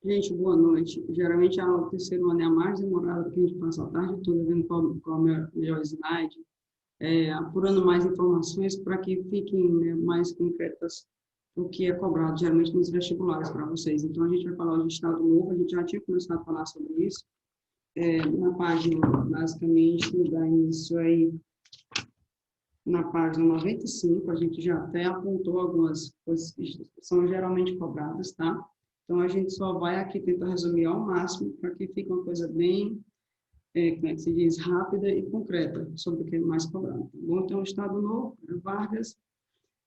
Gente, boa noite. Geralmente a aula do terceiro ano é a mais demorada, porque a gente passa a tarde toda vendo qual é o melhor slide, apurando mais informações para que fiquem, né, mais concretas o que é cobrado, geralmente nos vestibulares para vocês. Então, a gente vai falar de Estado Novo, a gente já tinha começado a falar sobre isso. Na página, basicamente, dá início aí na página 95, a gente já até apontou algumas coisas que são geralmente cobradas, tá? Então, a gente só vai aqui tentar resumir ao máximo para que fique uma coisa bem, como é que se diz, rápida e concreta sobre o que é mais cobrado. Tá bom? Então, o Estado Novo, Vargas,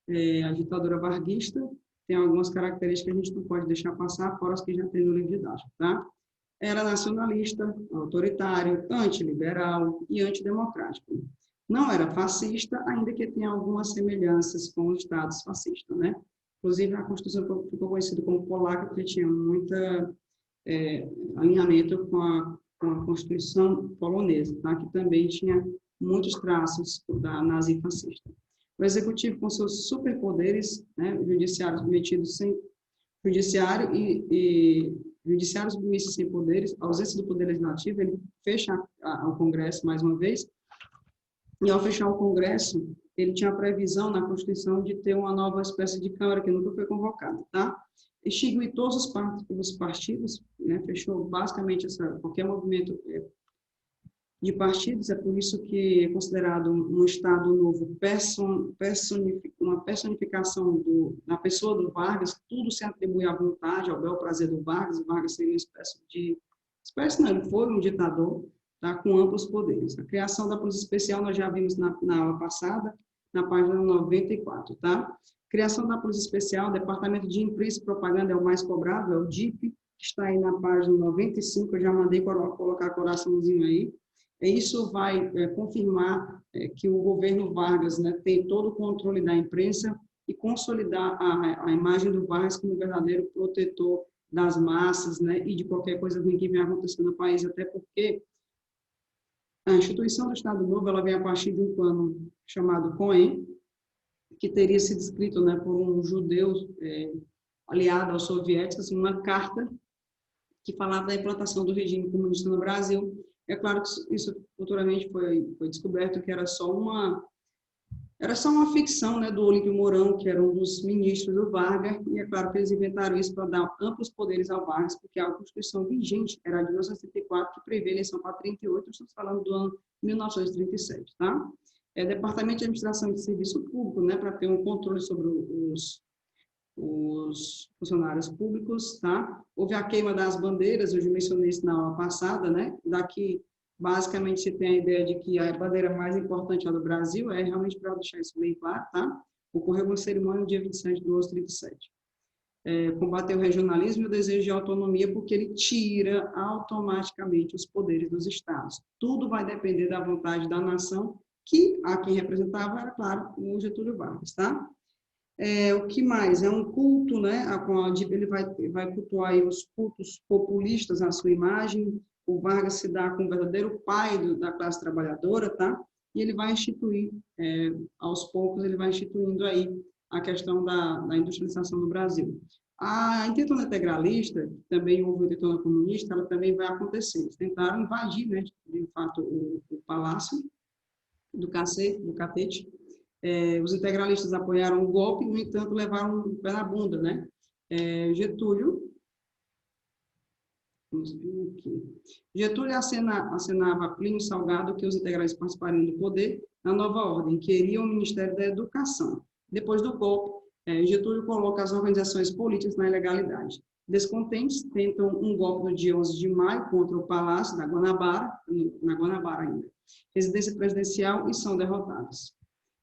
a ditadura varguista, tem algumas características que a gente não pode deixar passar, fora as que já tem no livro didático, tá? Era nacionalista, autoritário, antiliberal e antidemocrático. Não era fascista, ainda que tenha algumas semelhanças com os estados fascistas, né? Inclusive, a Constituição ficou conhecida como polaca, porque tinha muita alinhamento com a Constituição polonesa, tá? Que também tinha muitos traços da nazi-fascista. O executivo, com seus superpoderes, né, o judiciário submetido sem judiciário e judiciário submisso sem poderes, a ausência do poder legislativo, ele fecha o Congresso mais uma vez, e ao fechar o Congresso, ele tinha a previsão na Constituição de ter uma nova espécie de Câmara que nunca foi convocada, tá? Extinguiu todos os partidos, né? Fechou basicamente qualquer movimento de partidos, é por isso que é considerado um Estado novo, uma personificação da pessoa do Vargas, tudo se atribui à vontade, ao bel prazer do Vargas. O Vargas seria uma espécie não, ele foi um ditador, tá, com amplos poderes. A criação da Polícia Especial nós já vimos na aula passada, na página 94, tá? Criação da Polícia Especial, Departamento de Imprensa e Propaganda é o mais cobrado, é o DIP, que está aí na página 95, eu já mandei colocar coraçãozinho aí. Isso vai confirmar que o governo Vargas, né, tem todo o controle da imprensa e consolidar a imagem do Vargas como verdadeiro protetor das massas, né, e de qualquer coisa ruim que venha acontecendo no país, até porque a instituição do Estado Novo ela vem a partir de um plano chamado Cohen, que teria sido escrito, né, por um judeu aliado aos soviéticos, uma carta que falava da implantação do regime comunista no Brasil. É claro que isso futuramente foi descoberto que era só uma ficção, né, do Olímpio Mourão, que era um dos ministros do Vargas, e é claro que eles inventaram isso para dar amplos poderes ao Vargas, porque a Constituição vigente era de 1934, que prevê a eleição para 38, estamos falando do ano 1937, tá? Departamento de Administração de Serviço Público, né, para ter um controle sobre os funcionários públicos, tá? Houve a queima das bandeiras, eu já mencionei isso na aula passada, né? Daqui, basicamente, você tem a ideia de que a bandeira mais importante é a do Brasil, é realmente para deixar isso bem claro, tá? Ocorreu uma cerimônia no dia 27 de 12 de 37. Combater o regionalismo e o desejo de autonomia, porque ele tira automaticamente os poderes dos estados. Vai vai depender da vontade da nação, que a quem representava era, claro, o Getúlio Vargas, tá? O que mais? É um culto, né? Ele vai cultuar aí os cultos populistas à sua imagem. O Vargas se dá como verdadeiro pai da classe trabalhadora, tá? E ele vai instituir, aos poucos, ele vai instituindo aí a questão da industrialização no Brasil. A intentona integralista, também houve a intentona comunista, ela também vai acontecer. Eles tentaram invadir, né, de fato, o palácio do catete. Os integralistas apoiaram o golpe, no entanto, levaram um pé na bunda, né? Getúlio acenava a Plínio Salgado que os integralistas participariam do poder na nova ordem, que iria o Ministério da Educação. Depois do golpe, Getúlio coloca as organizações políticas na ilegalidade. Descontentes, tentam um golpe no dia 11 de maio contra o Palácio da Guanabara, na Guanabara ainda, residência presidencial, e são derrotados.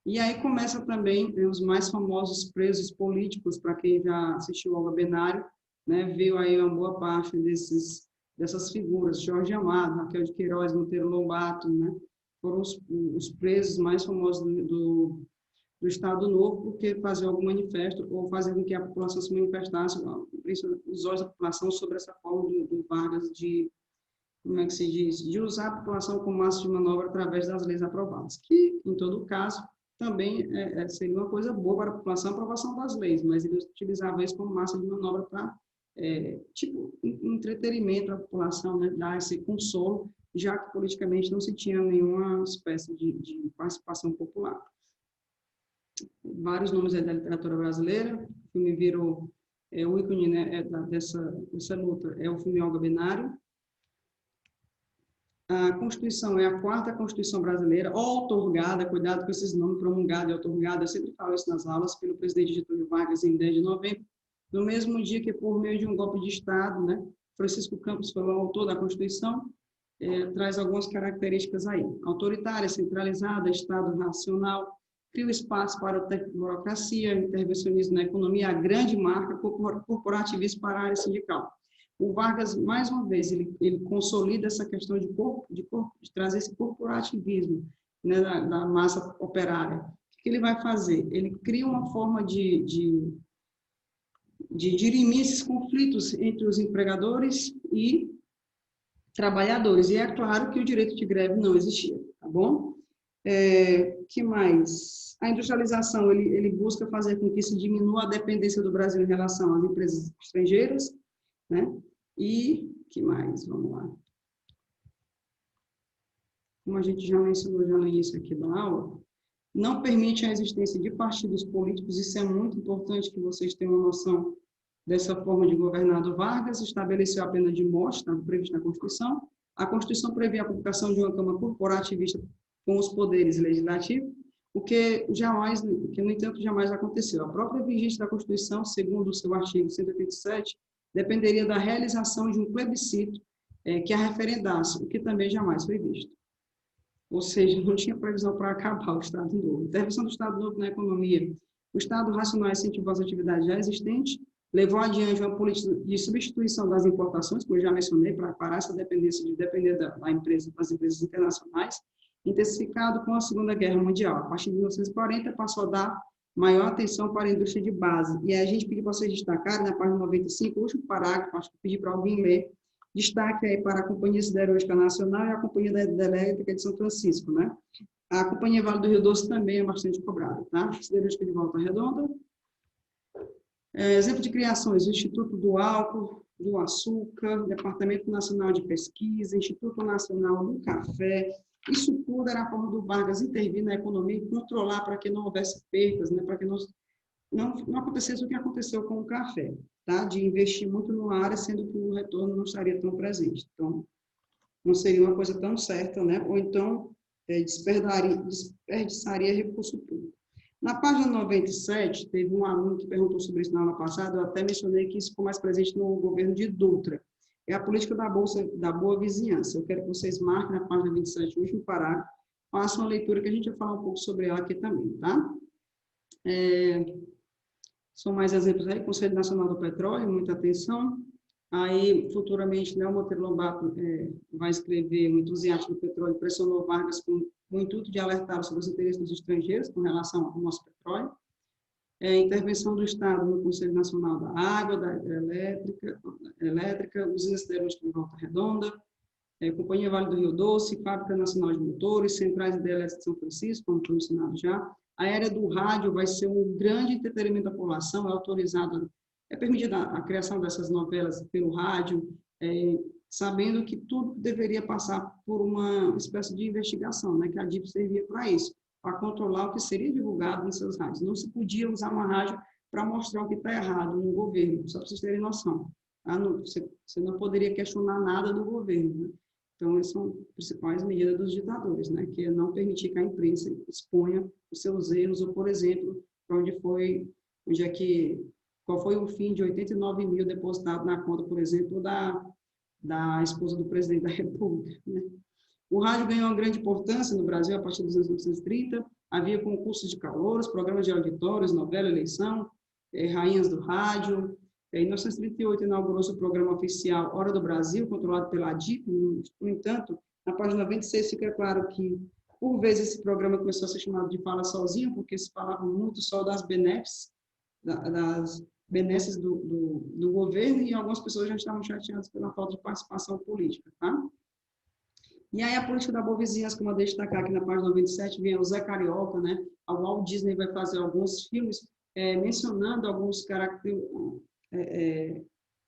E aí começa também os mais famosos presos políticos, para quem já assistiu ao webinário, né, viu aí uma boa parte dessas figuras, Jorge Amado, Raquel de Queiroz, Monteiro Lobato, né, foram os presos mais famosos do Estado Novo, porque faziam algum manifesto ou faziam com que a população se manifestasse, os olhos da população sobre essa forma do Vargas de, como é que se diz, de usar a população como massa de manobra através das leis aprovadas, que, em todo caso, também seria uma coisa boa para a população a aprovação das leis, mas eles utilizavam isso como massa de manobra para tipo, entretenimento à população, né, dar esse consolo, já que politicamente não se tinha nenhuma espécie de participação popular. Vários nomes da literatura brasileira, o filme virou o ícone, né, dessa luta, é o filme Olga Benário. A Constituição é a 4ª Constituição brasileira, outorgada, cuidado com esses nomes, promulgada e outorgada, eu sempre falo isso nas aulas, pelo presidente Getúlio Vargas em 10 de novembro, no mesmo dia que, por meio de um golpe de Estado, né, Francisco Campos foi o autor da Constituição, traz algumas características aí. Autoritária, centralizada, Estado nacional, cria espaço para a burocracia, intervencionismo na economia, a grande marca, corporativismo para a área sindical. O Vargas, mais uma vez, ele consolida essa questão de trazer esse corporativismo, né, da massa operária. O que ele vai fazer? Ele cria uma forma de dirimir esses conflitos entre os empregadores e trabalhadores. E é claro que o direito de greve não existia, tá bom? Que mais? A industrialização, ele busca fazer com que se diminua a dependência do Brasil em relação às empresas estrangeiras, né? E que mais? Vamos lá. Como a gente já mencionou já no início aqui da aula, não permite a existência de partidos políticos, isso é muito importante que vocês tenham uma noção dessa forma de governar do Vargas, estabeleceu a pena de morte, está previsto na Constituição. A Constituição prevê a publicação de uma Câmara corporativista com os poderes legislativos, o que, no entanto, jamais aconteceu. A própria vigência da Constituição, segundo o seu artigo 187, dependeria da realização de um plebiscito que a referendasse, o que também jamais foi visto. Ou seja, não tinha previsão para acabar o Estado Novo. Intervenção do Estado Novo na economia. O Estado racional incentivou as atividades já existentes, levou adiante uma política de substituição das importações, como eu já mencionei, para parar essa dependência de depender das empresas internacionais, intensificado com a Segunda Guerra Mundial. A partir de 1940, passou a dar maior atenção para a indústria de base. E a gente pediu para vocês destacarem, na página 95, o último parágrafo, acho que pedi para alguém ler, destaque aí para a Companhia Siderúrgica Nacional e a Companhia da Elétrica de São Francisco, né? A Companhia Vale do Rio Doce também é bastante cobrada, tá? Siderúrgica de Volta Redonda. Exemplo de criações, o Instituto do Álcool, do Açúcar, Departamento Nacional de Pesquisa, Instituto Nacional do Café. Isso tudo era a forma do Vargas intervir na economia e controlar para que não houvesse perdas, né? Para que não acontecesse o que aconteceu com o café, tá? De investir muito numa área, sendo que o retorno não estaria tão presente. Então, não seria uma coisa tão certa, né? Ou então, desperdiçaria recurso público. Na página 97, teve um aluno que perguntou sobre isso na aula passada, eu até mencionei que isso ficou mais presente no governo de Dutra. É a política da boa vizinhança. Eu quero que vocês marquem na página 27, o último parágrafo, façam uma leitura que a gente vai falar um pouco sobre ela aqui também, tá? São mais exemplos aí, Conselho Nacional do Petróleo, muita atenção. Aí, futuramente, o Monteiro Lobato vai escrever um entusiasta do petróleo, pressionou Vargas com o intuito de alertar sobre os interesses dos estrangeiros com relação ao nosso petróleo. Intervenção do Estado no Conselho Nacional da Água, da Elétrica, Usina Siderúrgica de Volta Redonda, Companhia Vale do Rio Doce, Fábrica Nacional de Motores, Centrais Hidrelétricas de São Francisco, como foi mencionado já. A área do rádio vai ser um grande entretenimento da população, é autorizado, é permitida a criação dessas novelas pelo rádio, sabendo que tudo deveria passar por uma espécie de investigação, né, que a DIP servia para isso, para controlar o que seria divulgado em seus rádios. Não se podia usar uma rádio para mostrar o que está errado no governo, só para vocês terem noção. Você não poderia questionar nada do governo, né? Então, essas são as principais medidas dos ditadores, né? Que é não permitir que a imprensa exponha os seus erros, ou, por exemplo, qual foi o fim de 89 mil depositados na conta, por exemplo, da esposa do presidente da República, né? O rádio ganhou uma grande importância no Brasil a partir dos anos 1930, havia concursos de calouros, programas de auditórios, novela, eleição, rainhas do rádio. Em 1938, inaugurou-se o programa oficial Hora do Brasil, controlado pela DIP. No entanto, na página 96 fica claro que, por vezes, esse programa começou a ser chamado de Fala Sozinho, porque se falava muito só das benesses do governo, e algumas pessoas já estavam chateadas pela falta de participação política, tá? E aí a política da boa vizinhança, como eu destacar aqui na página 97, vem o Zé Carioca, né? A Walt Disney vai fazer alguns filmes mencionando alguns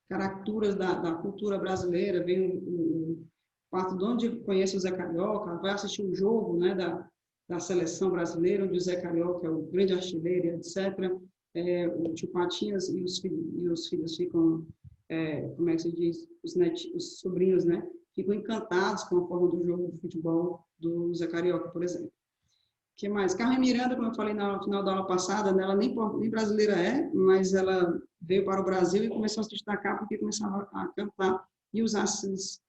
características da cultura brasileira, vem o quarto dono de conhece o Zé Carioca, vai assistir um jogo, né, da seleção brasileira, onde o Zé Carioca é o grande artilheiro, etc. O tio Patinhas e os filhos ficam, como é que se diz, os sobrinhos, né, ficam encantados com a forma do jogo de futebol do Zé Carioca, por exemplo. Que mais? Carmen Miranda, como eu falei no final da aula passada, ela nem brasileira mas ela veio para o Brasil e começou a se destacar porque começava a cantar e usar essas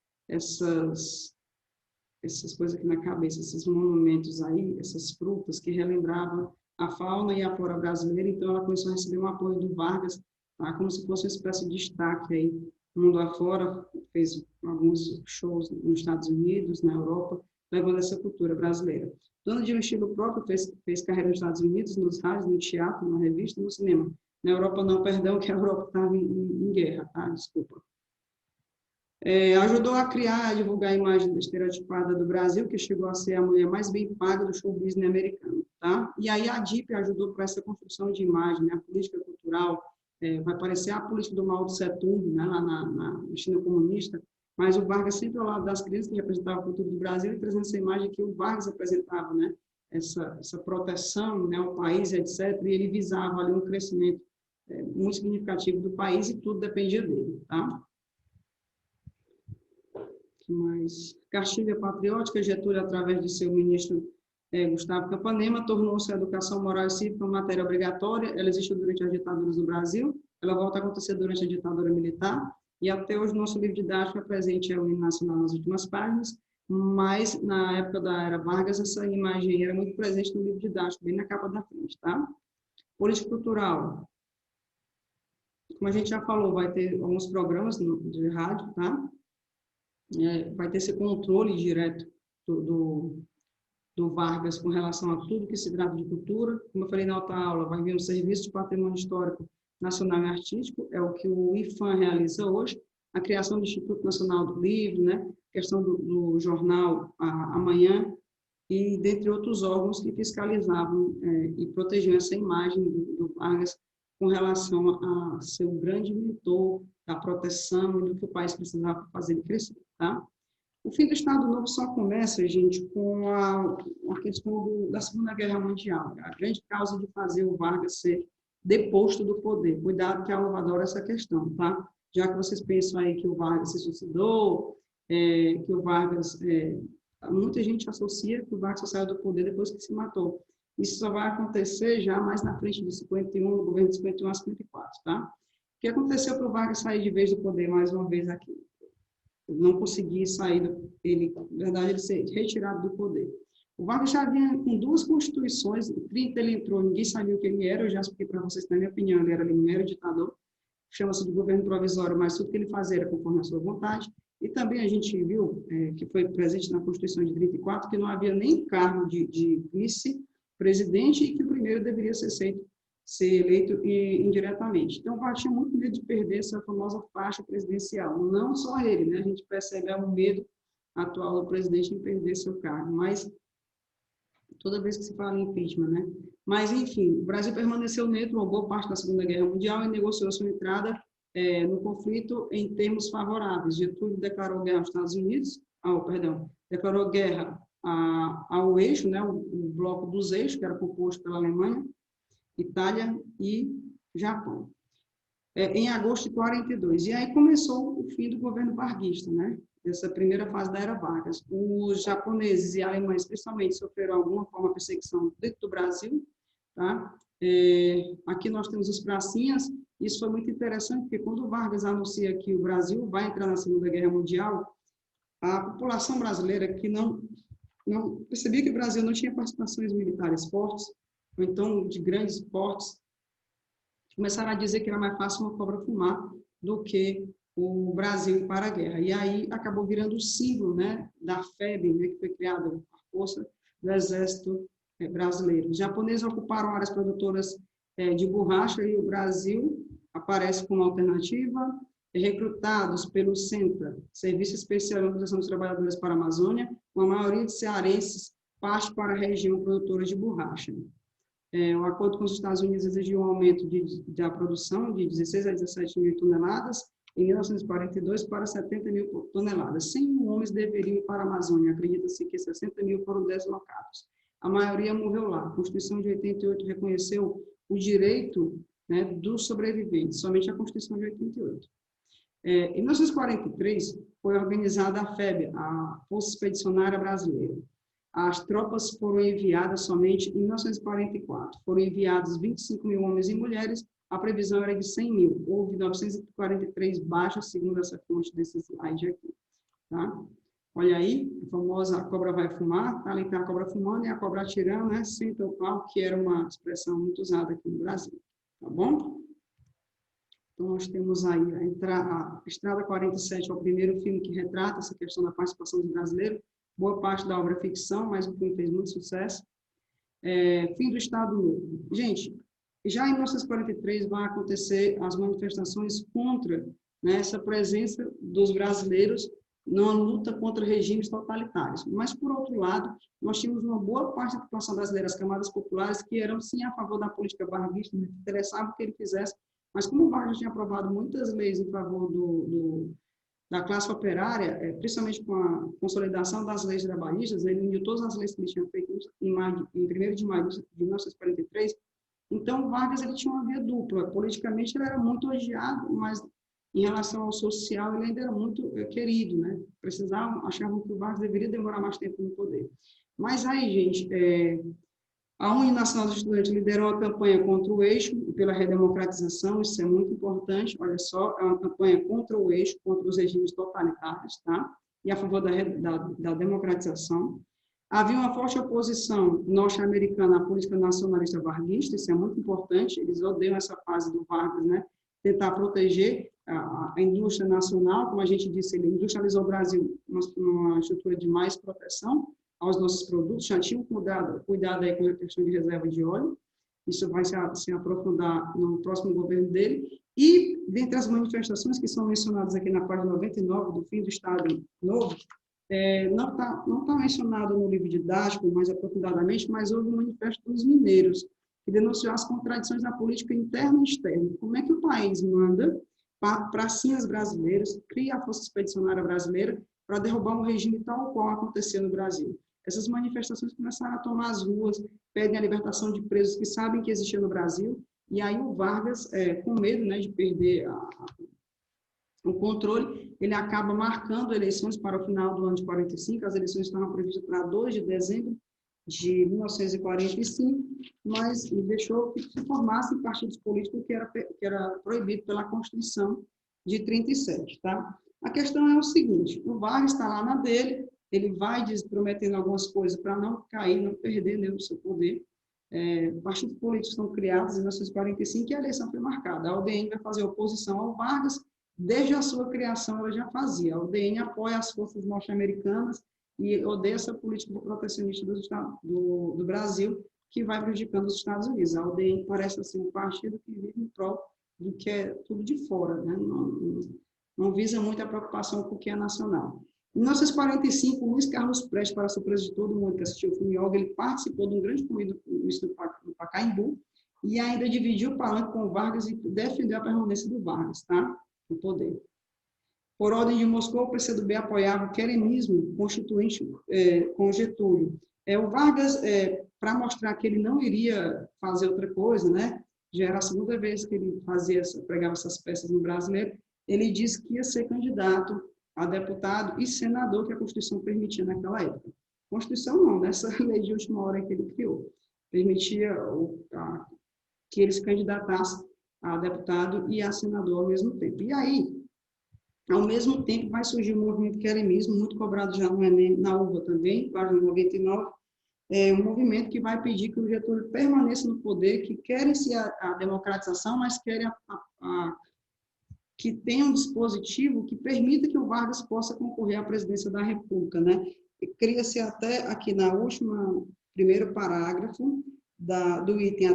coisas aqui na cabeça, esses monumentos aí, essas frutas que relembravam a fauna e a flora brasileira. Então, ela começou a receber um apoio do Vargas, tá? Como se fosse uma espécie de destaque aí, mundo afora, fez alguns shows nos Estados Unidos, na Europa, levando essa cultura brasileira. Dona de um estilo próprio, fez carreira nos Estados Unidos, nos rádios, no teatro, na revista, no cinema. Na Europa não, perdão, que a Europa estava em guerra, tá? Desculpa. Ajudou a criar, a divulgar a imagem estereotipada do Brasil, que chegou a ser a mulher mais bem paga do show business americano, tá? E aí a DIP ajudou para essa construção de imagem, né? A política cultural, vai parecer a política do Mao Tse Tung, né? Lá na China comunista, mas o Vargas sempre ao lado das crianças que representavam a cultura do Brasil e trazendo essa imagem que o Vargas apresentava, né? Essa proteção, né, ao país, etc. E ele visava ali um crescimento muito significativo do país e tudo dependia dele, tá? Mas Castilha Patriótica, Getúlio, através de seu ministro Gustavo Capanema, tornou-se a educação moral e cívica uma matéria obrigatória. Ela existiu durante as ditaduras do Brasil, ela volta a acontecer durante a ditadura militar, e até hoje o nosso livro didático é presente ao hino nacional nas últimas páginas, mas na época da era Vargas, essa imagem era muito presente no livro didático, bem na capa da frente, tá? Política cultural. Como a gente já falou, vai ter alguns programas de rádio, tá? Vai ter esse controle direto do Vargas com relação a tudo que se trata de cultura. Como eu falei na outra aula, vai vir um serviço de patrimônio histórico nacional e artístico, é o que o IFAM realiza hoje, a criação do Instituto Nacional do Livro, né? Questão do jornal Amanhã, e dentre outros órgãos que fiscalizavam e protegiam essa imagem do Vargas com relação a ser um grande mentor da proteção e do que o país precisava fazer ele crescer, tá? O fim do Estado Novo só começa, gente, com a questão da Segunda Guerra Mundial, a grande causa de fazer o Vargas ser deposto do poder. Cuidado que a Alva adora essa questão, tá? Já que vocês pensam aí que o Vargas se suicidou, que o Vargas... muita gente associa que o Vargas só saiu do poder depois que se matou. Isso só vai acontecer já mais na frente de 51, no governo de 51 a 54, tá? O que aconteceu para o Vargas sair de vez do poder mais uma vez aqui? Não conseguir sair, na verdade, ele ser retirado do poder. O Vargas já vinha com 2 constituições, em 30 ele entrou, ninguém sabia o que ele era, eu já expliquei para vocês, na minha opinião, ele era um mero ditador, chama-se de governo provisório, mas tudo que ele fazia era conforme a sua vontade. E também a gente viu, que foi presente na Constituição de 34, que não havia nem cargo de vice-presidente e que o primeiro deveria ser eleito indiretamente. Então, o Vargas tinha muito medo de perder essa famosa faixa presidencial. Não só ele, né? A gente percebe o medo atual do presidente em perder seu cargo, mas toda vez que se fala em impeachment, né? Mas, enfim, o Brasil permaneceu neutro uma boa parte da Segunda Guerra Mundial e negociou sua entrada no conflito em termos favoráveis. Getúlio declarou guerra aos Estados Unidos, declarou guerra ao eixo, né? O bloco dos eixos, que era composto pela Alemanha, Itália e Japão, em agosto de 42. E aí começou o fim do governo varguista, né? Essa primeira fase da era Vargas. Os japoneses e alemães, principalmente, sofreram alguma forma de perseguição dentro do Brasil, tá? Aqui nós temos os pracinhas. Isso foi muito interessante, porque quando o Vargas anuncia que o Brasil vai entrar na Segunda Guerra Mundial, a população brasileira que não percebia que o Brasil não tinha participações militares fortes, ou então de grandes portes, começaram a dizer que era mais fácil uma cobra fumar do que o Brasil para a guerra. E aí acabou virando o símbolo, né, da FEB, né, que foi criada a força do Exército brasileiro. Os japoneses ocuparam áreas produtoras de borracha e o Brasil aparece como alternativa, recrutados pelo SENTA, Serviço Especial de Organização dos Trabalhadores para a Amazônia, uma maioria de cearenses parte para a região produtora de borracha. O acordo com os Estados Unidos exigiu um aumento da produção de 16 a 17 mil toneladas em 1942 para 70 mil toneladas. 100 mil homens deveriam ir para a Amazônia. Acredita-se que 60 mil foram deslocados. A maioria morreu lá. A Constituição de 88 reconheceu o direito, né, dos sobreviventes, somente a Constituição de 88. Em 1943, foi organizada a FEB, a Força Expedicionária Brasileira. As tropas foram enviadas somente em 1944. Foram enviados 25 mil homens e mulheres, a previsão era de 100 mil. Houve 943 baixas, segundo essa fonte desse slide aqui. Tá? Olha aí, a famosa cobra vai fumar, tá? Ali está a cobra fumando e a cobra atirando, né? Senta o pau, que era uma expressão muito usada aqui no Brasil. Tá bom? Então, nós temos aí a Estrada 47, é o primeiro filme que retrata essa questão da participação dos brasileiros. Boa parte da obra é ficção, mas o filme fez muito sucesso. Fim do Estado Novo. Gente, já em 1943 vai acontecer as manifestações contra, né, essa presença dos brasileiros numa luta contra regimes totalitários. Mas, por outro lado, nós tínhamos uma boa parte da população brasileira, as camadas populares, que eram, sim, a favor da política varguista, não interessavam que ele fizesse. Mas, como o Vargas tinha aprovado muitas leis em favor da classe operária, principalmente com a consolidação das leis trabalhistas, ele uniu todas as leis que ele tinha feito em 1º de maio de 1943. Então, o Vargas ele tinha uma via dupla. Politicamente, ele era muito odiado, mas em relação ao social, ele ainda era muito querido, né? Achavam que o Vargas deveria demorar mais tempo no poder. Mas aí, gente, a União Nacional dos Estudantes liderou a campanha contra o eixo e pela redemocratização, isso é muito importante, olha só, é uma campanha contra o eixo, contra os regimes totalitários, tá? E a favor da democratização. Havia uma forte oposição norte-americana à política nacionalista varguista, isso é muito importante, eles odeiam essa fase do Vargas, né? Tentar proteger a indústria nacional, como a gente disse, ele industrializou o Brasil numa estrutura de mais proteção aos nossos produtos, já tinham cuidado aí com a questão de reserva de óleo, isso vai se aprofundar no próximo governo dele, e dentre as manifestações que são mencionadas aqui na página 99 do Fim do Estado Novo, não tá mencionado no livro didático mais aprofundadamente, mas houve um manifesto dos mineiros, que denunciou as contradições da política interna e externa. Como é que o país manda pracinhas brasileiras, cria a Força Expedicionária Brasileira para derrubar um regime tal qual aconteceu no Brasil? Essas manifestações começaram a tomar as ruas, pedem a libertação de presos que sabem que existiam no Brasil, e aí o Vargas, com medo, né, de perder o controle, ele acaba marcando eleições para o final do ano de 45, as eleições estavam previstas para 2 de dezembro de 1945, mas ele deixou que se formassem partidos políticos que era proibido pela Constituição de 37, tá? A questão é o seguinte, o Vargas está lá na dele, ele vai prometendo algumas coisas para não cair, não perder, né, o seu poder. Partidos políticos são criados em 1945 e a eleição foi marcada. A UDN vai fazer oposição ao Vargas, desde a sua criação ela já fazia. A UDN apoia as forças norte-americanas e odeia essa política protecionista do Brasil, que vai prejudicando os Estados Unidos. A UDN parece assim, um partido que vive em prol do que é tudo de fora, né? Não visa muito a preocupação com o que é nacional. Em 1945, Luiz Carlos Prestes, para surpresa de todo mundo que assistiu o filme Olga, ele participou de um grande comício no Pacaembu e ainda dividiu o palanque com o Vargas e defendeu a permanência do Vargas, tá? No poder. Por ordem de Moscou, o PCdoB apoiava o queremismo constituinte com Getúlio. O Vargas, para mostrar que ele não iria fazer outra coisa, né? Já era a segunda vez que ele pregava essas peças no brasileiro, ele disse que ia ser candidato a deputado e senador que a Constituição permitia naquela época. Constituição não, nessa lei de última hora que ele criou. Permitia que ele se candidatasse a deputado e a senador ao mesmo tempo. E aí, ao mesmo tempo, vai surgir o movimento queremismo, muito cobrado já no Enem, na UVA também, página 99, um movimento que vai pedir que o Getúlio permaneça no poder, que querem a democratização, mas querem que tenha um dispositivo que permita que o Vargas possa concorrer à presidência da República, né? Cria-se até aqui na última, primeiro parágrafo do item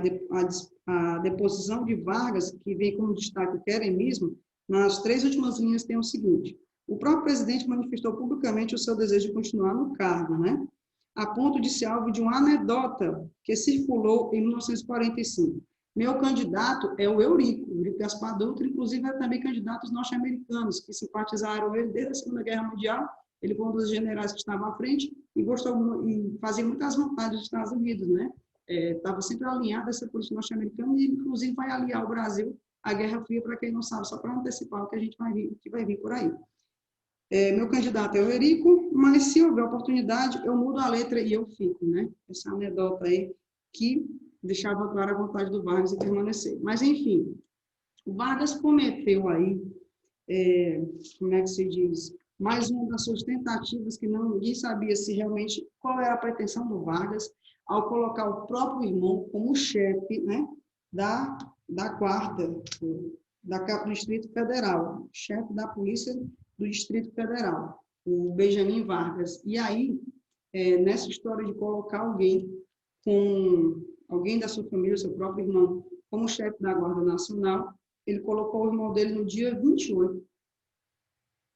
a deposição de Vargas, que vem como destaque o queremismo, nas 3 últimas linhas tem o seguinte: o próprio presidente manifestou publicamente o seu desejo de continuar no cargo, né? A ponto de ser alvo de uma anedota que circulou em 1945. Meu candidato é o Eurico Gaspar Dutra, inclusive é também candidatos norte-americanos que simpatizaram ele desde a Segunda Guerra Mundial. Ele foi um dos generais que estava à frente e gostou e fazia muitas vontades dos Estados Unidos, né? Estava sempre alinhado a essa política norte-americana e, inclusive, vai aliar o Brasil à Guerra Fria, para quem não sabe, só para antecipar o que a gente vai vir por aí. Meu candidato é o Eurico, mas se houver oportunidade, eu mudo a letra e eu fico, né? Essa anedota aí que deixava clara a vontade do Vargas em permanecer. Mas, enfim, o Vargas cometeu aí, como é que se diz, mais uma das suas tentativas que ninguém sabia se realmente qual era a pretensão do Vargas ao colocar o próprio irmão como chefe, né, da guarda do Distrito Federal, chefe da Polícia do Distrito Federal, o Benjamin Vargas. E aí, nessa história de colocar alguém da sua família, seu próprio irmão, como chefe da Guarda Nacional, ele colocou o irmão dele no dia 28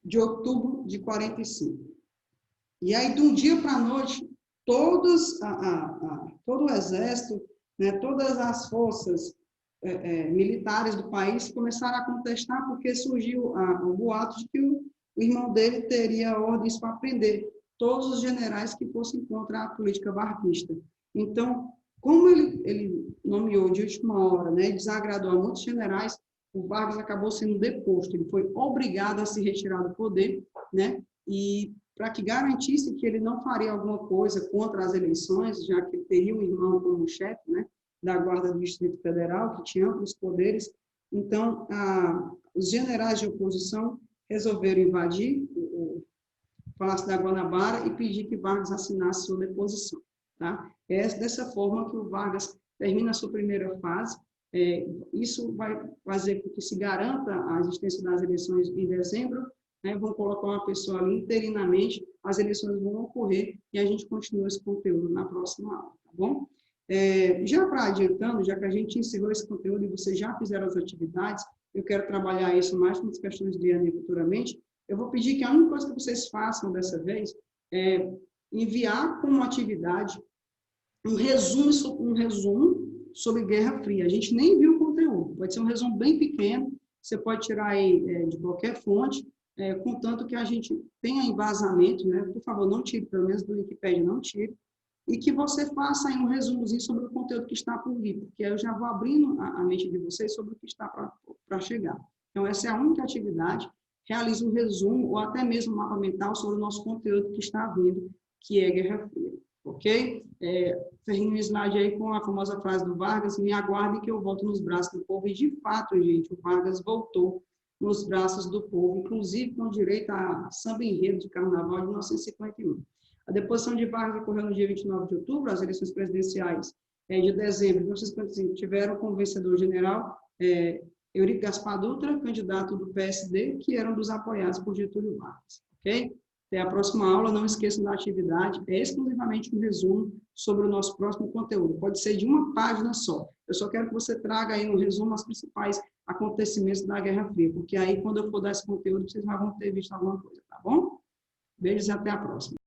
de outubro de 45. E aí, de um dia para a noite, todo o exército, né, todas as forças militares do país começaram a contestar, porque surgiu o boato de que o irmão dele teria ordens para prender todos os generais que fossem contra a política varguista. Então, como ele nomeou de última hora, né, desagradou a muitos generais, o Vargas acabou sendo deposto. Ele foi obrigado a se retirar do poder, né, e para que garantisse que ele não faria alguma coisa contra as eleições, já que ele teria um irmão como chefe, né, da Guarda do Distrito Federal, que tinha amplos poderes. Então, os generais de oposição resolveram invadir o Palácio da Guanabara e pedir que Vargas assinasse sua deposição. Tá? É dessa forma que o Vargas termina a sua primeira fase. Isso vai fazer com que se garanta a existência das eleições em dezembro, né? Vão colocar uma pessoa ali interinamente, as eleições vão ocorrer e a gente continua esse conteúdo na próxima aula, tá bom? Já para adiantando, já que a gente encerrou esse conteúdo e vocês já fizeram as atividades, eu quero trabalhar isso mais com as questões de Enem futuramente, eu vou pedir que a única coisa que vocês façam dessa vez é enviar como atividade um resumo sobre Guerra Fria. A gente nem viu o conteúdo, pode ser um resumo bem pequeno, você pode tirar aí de qualquer fonte, contanto que a gente tenha embasamento, né? Por favor, não tire, pelo menos do Wikipedia, não tire, e que você faça aí um resumozinho sobre o conteúdo que está por vir, porque aí eu já vou abrindo a mente de vocês sobre o que está para chegar. Então, essa é a única atividade. Realize um resumo ou até mesmo um mapa mental sobre o nosso conteúdo que está vindo, que é Guerra Fria. Ok? Termino o slide aí com a famosa frase do Vargas: me aguardem que eu volto nos braços do povo. E, de fato, gente, o Vargas voltou nos braços do povo, inclusive com direito a samba enredo de carnaval de 1951. A deposição de Vargas ocorreu no dia 29 de outubro, as eleições presidenciais de dezembro de 1955 tiveram como vencedor general Eurico Gaspar Dutra, candidato do PSD, que era um dos apoiados por Getúlio Vargas. Ok? Até a próxima aula, não esqueçam da atividade, é exclusivamente um resumo sobre o nosso próximo conteúdo. Pode ser de uma página só. Eu só quero que você traga aí um resumo aos principais acontecimentos da Guerra Fria, porque aí, quando eu for dar esse conteúdo, vocês já vão ter visto alguma coisa, tá bom? Beijos e até a próxima.